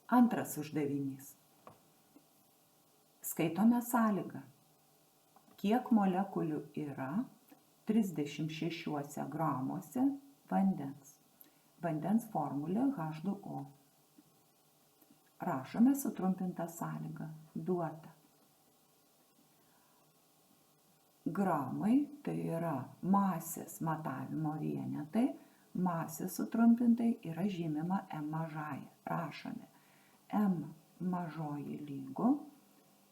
Antras uždavinys. Skaitome sąlygą. Kiek molekulių yra 36 gramuose vandens. Vandens formulė H2O. Rašome sutrumpintą sąlygą. Duota. Gramai tai yra masės matavimo vienetai. Masė sutrumpintai yra žymima M mažąja. Rašome M mažoji lygu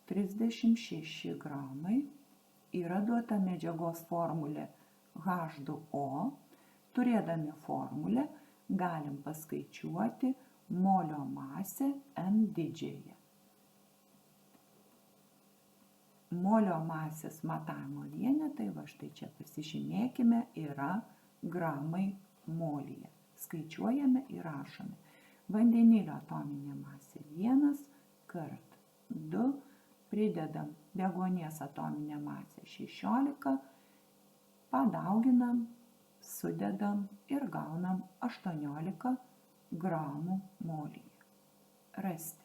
36 gramai. Yra duota medžiagos formulė H2O. Turėdami formulę galim paskaičiuoti molio masę N didžiąją. Molio masės matavimo vienetai, va štai čia pasižymėkime, yra gramai molyje. Skaičiuojame ir rašome. Vandenilio atominė masė 1 kart 2, pridedam deguonies atominę masę 16, padauginam, sudedam ir gaunam 18 gramų molyje. Rasti.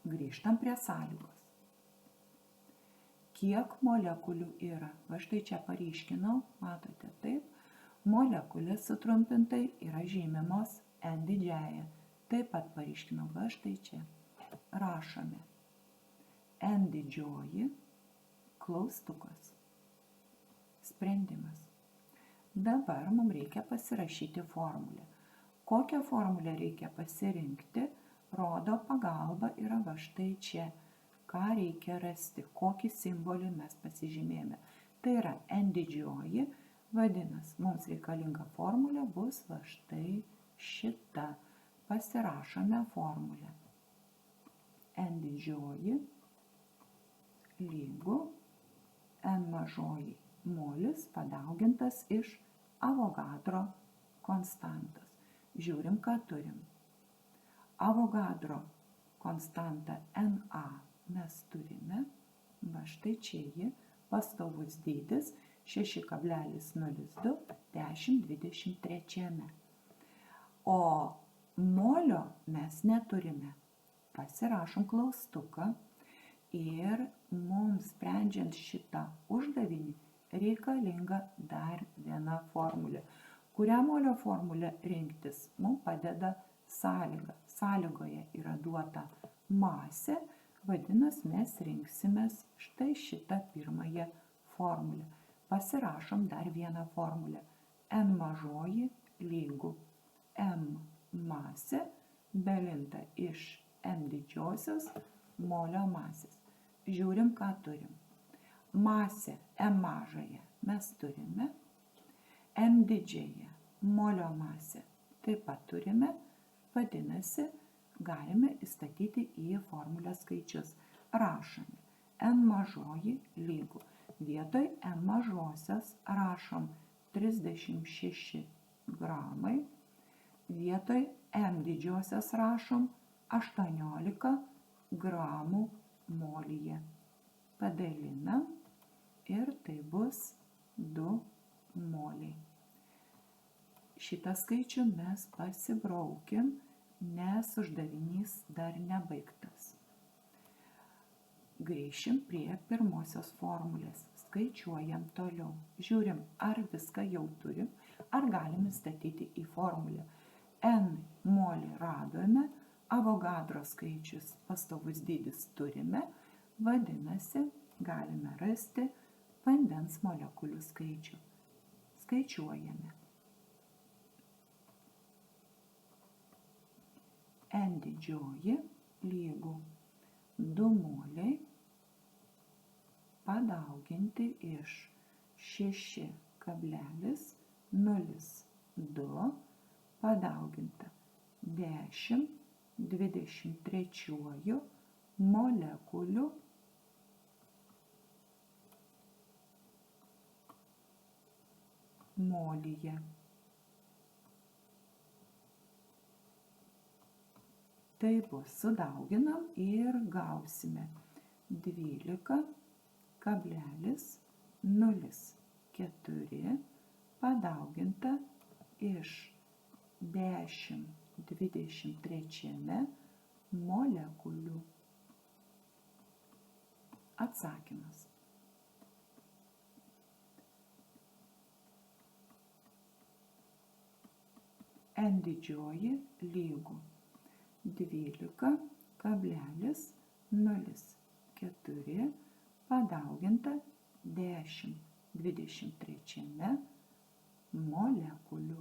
Grįžtam prie sąlygos. Kiek molekulių yra? Va štai čia paryškinau, matote taip. Molekulės sutrumpintai yra žymimos N didžiąja. Taip pat paryškinau, va štai čia. Rašome N didžioji, klaustukas. Sprendimas. Dabar mums reikia pasirašyti formulę. Kokią formulę reikia pasirinkti, rodo pagalba yra va štai čia. Ką reikia rasti, kokį simbolį mes pasižymėjome. Tai yra N didžioji, vadinasi, mums reikalinga formulė bus va štai šita. Pasirašome formulę. N didžioji lygu N mažoji molis padaugintas iš Avogadro konstantos. Žiūrim, ką turim. Avogadro konstanta Na mes turime, va štai čia ji, pastovus dydis 6,02 1023. O molio mes neturime. Pasirašom klaustuką ir mums sprendžiant šitą uždavinį reikalinga dar viena formulė. Kurią molio formulę rinktis mums padeda sąlyga. Sąlygoje yra duota masė, vadinasi mes rinksimės štai šitą pirmąją formulę. Pasirašom dar vieną formulę. N mažoji lygu M masė dalinta iš N didžiosios molio masės. Žiūrim, ką turim. Masę M mažąją mes turime. M didžiąją molio masę taip pat turime. Vadinasi, galime įstatyti į formulę skaičius. Rašome N mažoji lygu. Vietoj M mažosios rašom 36 gramai. Vietoj M didžiosios rašom 18 gramų molyje. Padalinam ir tai bus 2 moliai. Šitą skaičių mes pasibraukim, nes uždavinys dar nebaigtas. Grįšim prie pirmosios formulės. Skaičiuojam toliau. Žiūrim, ar viską jau turim, ar galim įstatyti į formulę. N molį radome, Avogadro skaičius pastovus dydis turime, vadinasi, galime rasti vandens molekulių skaičių. Skaičiuojame. N didžioji lygu 2 moliai padauginti iš 6,02 padauginta 10,23 molekulių molyje. Tai bus sudauginam ir gausime 12,04 padauginta iš 10,23 23 molekulių. Atsakymas. N didžioji lygu 12,04 padauginta 10 23 molekulių.